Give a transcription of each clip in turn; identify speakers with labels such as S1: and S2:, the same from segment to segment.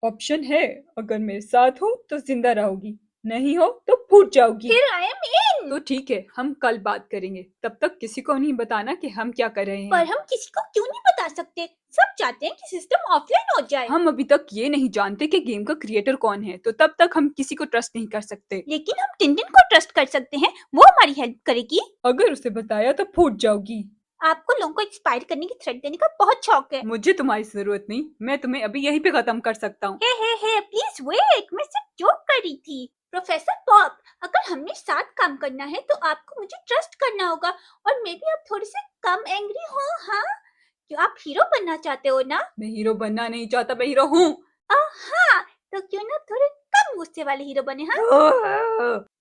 S1: Option है, अगर मेरे साथ हो तो जिंदा रहोगी, नहीं हो तो फूट जाओगी।
S2: फिर आई एम इन।
S1: तो ठीक है, हम कल बात करेंगे, तब तक किसी को नहीं बताना कि हम क्या कर रहे
S2: पर
S1: हैं।
S2: हम किसी को क्यों नहीं बता सकते? सब चाहते हैं कि सिस्टम ऑफलाइन हो जाए।
S1: हम अभी तक ये नहीं जानते कि गेम का क्रिएटर कौन है, तो तब तक हम किसी को ट्रस्ट नहीं कर सकते।
S2: लेकिन हम टिनटिन को ट्रस्ट कर सकते हैं, वो हमारी हेल्प करेगी।
S1: अगर उसे बताया तो फूट जाओगी।
S2: आपको लोगों को एक्सपायर करने की थ्रेट देने का बहुत शौक है।
S1: मुझे तुम्हारी जरूरत नहीं, मैं तुम्हें अभी यहीं पे खत्म कर सकता हूँ।
S2: हे प्लीज वेट, मैं सिर्फ जोक कर रही थी। प्रोफेसर पॉप, अगर हमने साथ काम करना है तो आपको मुझे ट्रस्ट करना होगा, और मे बी आप थोड़े से कम एंग्री हो। हाँ, क्यों आप हीरो बनना चाहते हो ना?
S1: मैं हीरो बनना नहीं चाहता, मैं हीरो हूँ।
S2: हाँ, तो क्यों ना थोड़े कम गुस्से वाले हीरो बने। हाँ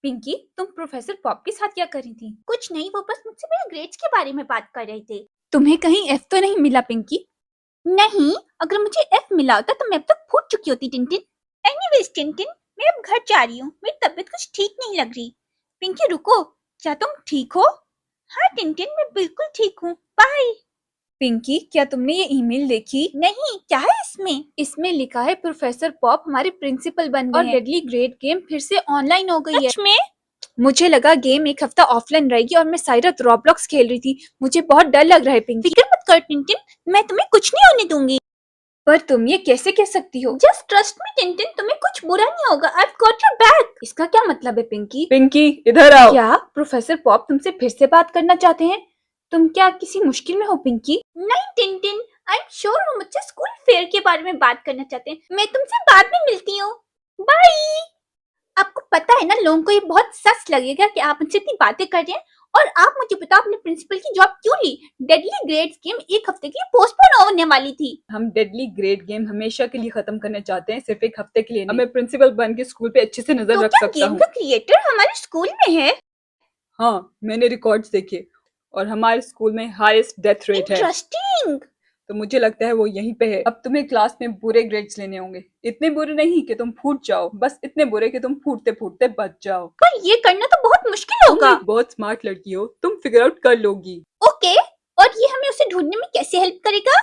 S1: पिंकी, तुम प्रोफेसर पॉप के साथ क्या कर रही थी?
S2: कुछ नहीं, वो बस मुझसे मेरे ग्रेड्स के बारे में बात कर रहे थे।
S1: तुम्हें कहीं एफ तो नहीं मिला पिंकी?
S2: नहीं, अगर मुझे एफ मिला होता तो मैं अब तक फूट चुकी होती टिनटिन। एनीवेज टिनटिन, मैं अब घर जा रही हूँ, मेरी तबीयत कुछ ठीक नहीं लग रही। पिंकी रुको, क्या तुम ठीक हो? हाँ टिनटिन, मैं बिल्कुल ठीक हूँ, बाय।
S1: पिंकी, क्या तुमने ये ईमेल देखी?
S2: नहीं, क्या है इसमें?
S1: इसमें लिखा है प्रोफेसर पॉप हमारे प्रिंसिपल बन गए
S2: और
S1: हैं। डेडली ग्रेड गेम फिर से ऑनलाइन हो गई है।
S2: सच में?
S1: मुझे लगा गेम एक हफ्ता ऑफलाइन रहेगी और मैं साइरत रॉब्लॉक्स खेल रही थी। मुझे बहुत डर लग रहा है पिंकी।
S2: फिक्र मत कर टिनटिन, मैं तुम्हें कुछ नहीं होने दूंगी।
S1: पर तुम ये कैसे कह सकती हो?
S2: जस्ट ट्रस्ट मी टिनटिन, तुम्हें कुछ बुरा नहीं होगा। I've got your back।
S1: इसका क्या मतलब है पिंकी? पिंकी, इधर आओ। क्या प्रोफेसर पॉप तुमसे फिर से बात करना चाहते हैं? तुम क्या किसी मुश्किल में हो पिंकी?
S2: नहीं टिनटिन, आई एम श्योर वो मुझसे स्कूल फेयर के बारे में बात करना चाहते हैं। मैं तुमसे बाद में मिलती हूँ, बाय। आपको पता है ना, लोगों को ये बहुत सच लगेगा कि आप मुझसे इतनी बातें कर रहे हैं। और आप मुझे बताओ, अपने प्रिंसिपल की जॉब क्यों ली? डेडली ग्रेड्स गेम एक हफ्ते के लिए पोस्टपोन होने वाली थी।
S1: हम डेडली ग्रेड गेम हमेशा के लिए खत्म करना चाहते हैं, सिर्फ एक हफ्ते के लिए नहीं। अब मैं प्रिंसिपल बन के स्कूल पे अच्छे से नजर
S2: तो
S1: रख
S2: क्या
S1: सकता
S2: गेम
S1: हूँ।
S2: का क्रिएटर हमारे स्कूल में है?
S1: हाँ, मैंने रिकॉर्ड्स देखे और हमारे स्कूल में हाईएस्ट डेथ रेट है।
S2: इंटरेस्टिंग।
S1: तो मुझे लगता है वो यहीं पे है। अब तुम्हें क्लास में बुरे ग्रेड्स लेने होंगे, इतने बुरे नहीं कि तुम फूट जाओ, बस इतने बुरे कि तुम फूटते फूटते बच जाओ।
S2: पर ये करना तो बहुत मुश्किल
S1: तुम
S2: होगा।
S1: एक बहुत स्मार्ट लड़की हो, तुम फिगर आउट कर लोगी।
S2: ओके, और ये हमें उसे ढूंढने में कैसे हेल्प करेगा?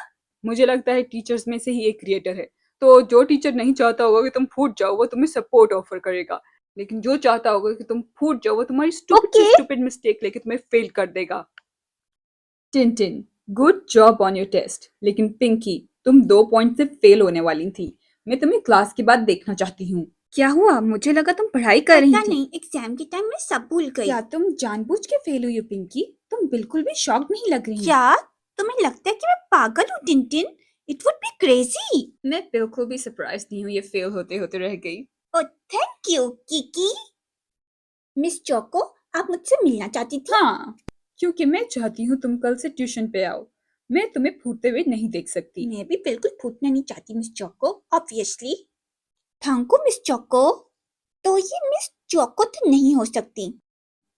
S1: मुझे लगता है टीचर्स में से ही एक क्रिएटर है। तो जो टीचर नहीं चाहता होगा कि तुम फूट जाओ, वो तुम्हें सपोर्ट ऑफर करेगा। लेकिन जो चाहता होगा कि तुम फूट जाओ, वो तुम्हारी स्टूपिड से
S2: ओके।
S1: स्टूपिड मिस्टेक लेके तुम्हें फेल कर देगा। Tintin, good job on your test. लेकिन पिंकी, तुम 2 पॉइंट से फेल होने वाली थी। मैं तुम्हें क्लास के बाद देखना चाहती हूँ। क्या हुआ? मुझे लगा तुम पढ़ाई कर रही
S2: पता
S1: थी।
S2: नहीं, एग्जाम के टाइम में सब भूल गई।
S1: क्या तुम जानबूझ के फेल हुई हो पिंकी? तुम बिल्कुल भी शॉक्ड नहीं लग रही।
S2: क्या तुम्हें लगता है कि मैं पागल हूँ Tintin? It would be crazy.
S1: मैं बिल्कुल भी सरप्राइज नहीं हूँ, ये फेल होते होते रह गई।
S2: Oh thank you Kiki. Miss choco, आप मुझसे मिलना चाहती थी?
S1: हाँ, क्योंकि मैं चाहती हूँ तुम कल से ट्यूशन पे आओ। मैं तुम्हें फूटते हुए नहीं देख सकती।
S2: मैं भी बिल्कुल फूटना नहीं चाहती miss choco, obviously. Thank you miss choco. तो ये मिस चोको तो नहीं हो सकती,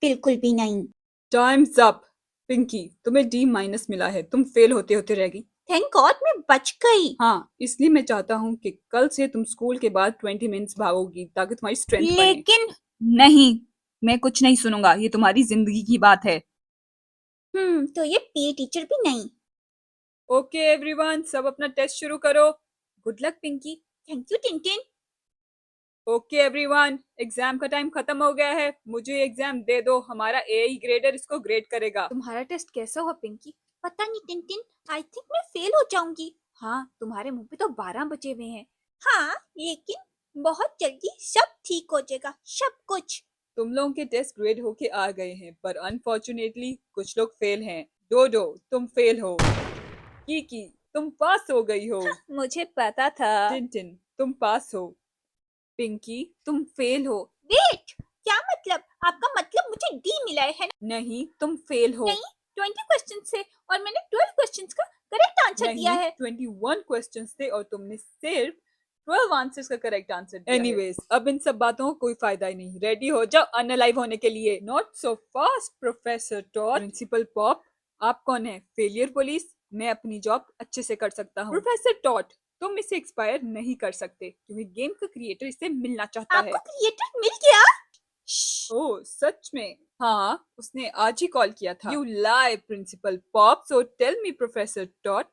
S2: बिल्कुल भी नहीं।
S1: Times up. पिंकी, तुम्हें D- मिला है, तुम फेल होते होते रह गई।
S2: थैंक गॉड मैं बच गई।
S1: हाँ, इसलिए मैं चाहता हूँ कि कल से तुम स्कूल के बाद 20 मिनट्स भागोगी ताकि तुम्हारी स्ट्रेंथ बने।
S2: लेकिन
S1: नहीं, मैं कुछ नहीं सुनूंगा, ये तुम्हारी जिंदगी की बात है।
S2: तो ये पीए टीचर भी नहीं।
S1: ओके एवरीवन, सब अपना टेस्ट शुरू करो। Good luck Pinky.
S2: Thank you Tintin.
S1: Okay everyone, exam का टाइम खत्म हो गया है, मुझे एग्जाम दे दो। हमारा एआई ग्रेडर इसको ग्रेड करेगा। तुम्हारा टेस्ट कैसा हुआ पिंकी?
S2: पता नहीं टिनटिन, आई थिंक मैं फेल हो जाऊंगी।
S1: हाँ, तुम्हारे मुंह पे तो 12 बचे हुए हैं।
S2: हाँ, लेकिन बहुत जल्दी सब ठीक हो जाएगा, सब कुछ।
S1: तुम लोगों के टेस्ट ग्रेड होके आ गए हैं, पर अनफॉर्चुनेटली कुछ लोग फेल हैं। डोडो, तुम फेल हो। कीकी, तुम पास हो गई हो।
S2: मुझे पता था।
S1: टिनटिन, तुम पास हो। पिंकी, तुम फेल हो।
S2: वेट, क्या मतलब? आपका मतलब मुझे डी मिला है ना?
S1: नहीं, तुम फेल हो।
S2: नहीं, 20 क्वेश्चन थे और मैंने 12 क्वेश्चन का करेक्ट आंसर दिया
S1: नहीं,
S2: है।
S1: 21 क्वेश्चंस थे और तुमने सिर्फ 12 आंसर्स का करेक्ट आंसर दिया। एनीवेज, अब इन सब बातों का कोई फायदा ही नहीं। रेडी हो जाओ अनअलाइव होने के लिए। Not so fast professor Tot. Principal Pop, आप कौन है? Failure police? मैं अपनी जॉब अच्छे से कर सकता हूँ। प्रोफेसर टॉट, तुम इसे एक्सपायर नहीं कर सकते क्योंकि गेम का क्रिएटर इसे मिलना चाहता है।
S2: आपको क्रिएटर मिल गया?
S1: ओह सच में? हाँ, उसने आज ही कॉल किया था। You lie principal Pop. So tell me professor Tot,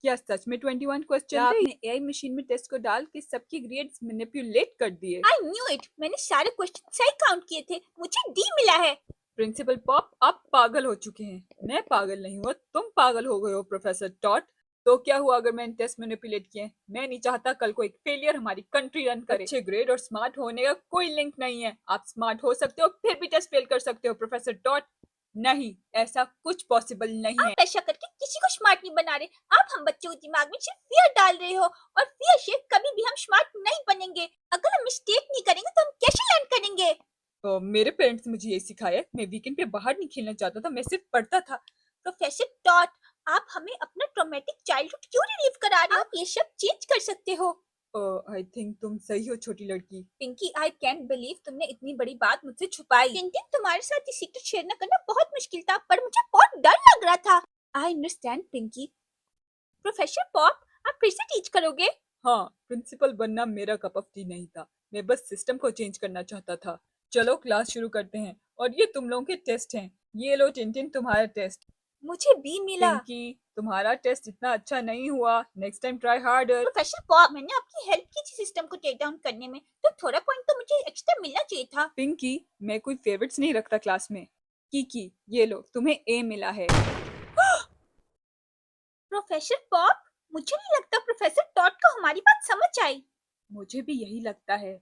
S1: क्या सच में 21 क्वेश्चन थे? आपने एआई मशीन में टेस्ट को डाल के सबकी ग्रेड्स मैनिपुलेट कर दिए?
S2: आई न्यू इट, मैंने सारे क्वेश्चन सही काउंट किए थे, मुझे डी मिला है।
S1: प्रिंसिपल पॉप, आप पागल हो चुके हैं। मैं पागल नहीं हुआ, तुम पागल हो गए हो प्रोफेसर टॉट। तो क्या हुआ अगर मैंने टेस्ट मैनिपुलेट किए? मैं नहीं चाहता कल को एक फेलियर हमारी कंट्री रन करे। अच्छे ग्रेड और स्मार्ट होने का कोई लिंक नहीं है। आप स्मार्ट हो सकते हो फिर भी टेस्ट फेल कर सकते हो प्रोफेसर टॉट। नहीं, ऐसा कुछ पॉसिबल नहीं है।
S2: आप ऐसा करके किसी को स्मार्ट नहीं बना रहे, आप हम बच्चों के दिमाग में सिर्फ फियर डाल रहे हो, और फियर से कभी भी हम स्मार्ट नहीं बनेंगे। अगर हम मिस्टेक नहीं करेंगे तो हम कैसे लर्न करेंगे?
S1: मेरे पेरेंट्स ने मुझे ये सिखाया। मैं वीकेंड पे बाहर नहीं खेलना चाहता था, मैं सिर्फ पढ़ता था।
S2: प्रोफेसर टॉट, आप हमें अपना ट्रॉमेटिक चाइल्डहुड क्यों रिलीव करा रहे हो? आप ये सब चेंज कर सकते हो।
S1: आई थिंक तुम सही हो छोटी लड़की।
S2: पिंकी, आई कैंट बिलीव तुमने इतनी बड़ी बात मुझसे छुपाई। टिंटिन, तुम्हारे साथ ये सीक्रेट शेयर न करना बहुत मुश्किल था, पर मुझे बहुत डर लग रहा था। I understand Pinky. Professor Pop, आप फिर से टीच करोगे?
S1: हाँ, प्रिंसिपल बनना मेरा कप ऑफ टी नहीं था। मैं बस सिस्टम को चेंज करना चाहता था। चलो क्लास शुरू करते हैं। और ये तुम लोगों के टेस्ट हैं। ये लो टिंटिन, तुम्हारा टेस्ट।
S2: मुझे बी मिला।
S1: पिंकी, तुम्हारा टेस्ट इतना अच्छा नहीं हुआ। Next time try harder.
S2: Professor pop, मैंने आपकी हेल्प की थी सिस्टम को टेक डाउन करने में, तो थोड़ा पॉइंट तो मुझे एक्स्ट्रा मिलना चाहिए था।
S1: पिंकी, मैं कोई फेवरेट्स नहीं रखता क्लास में। कीकी, ये लो तुम्हें ए मिला है।
S2: प्रोफेसर पॉप, मुझे नहीं लगता प्रोफेसर टॉट को हमारी बात समझ आई।
S1: मुझे भी यही लगता है।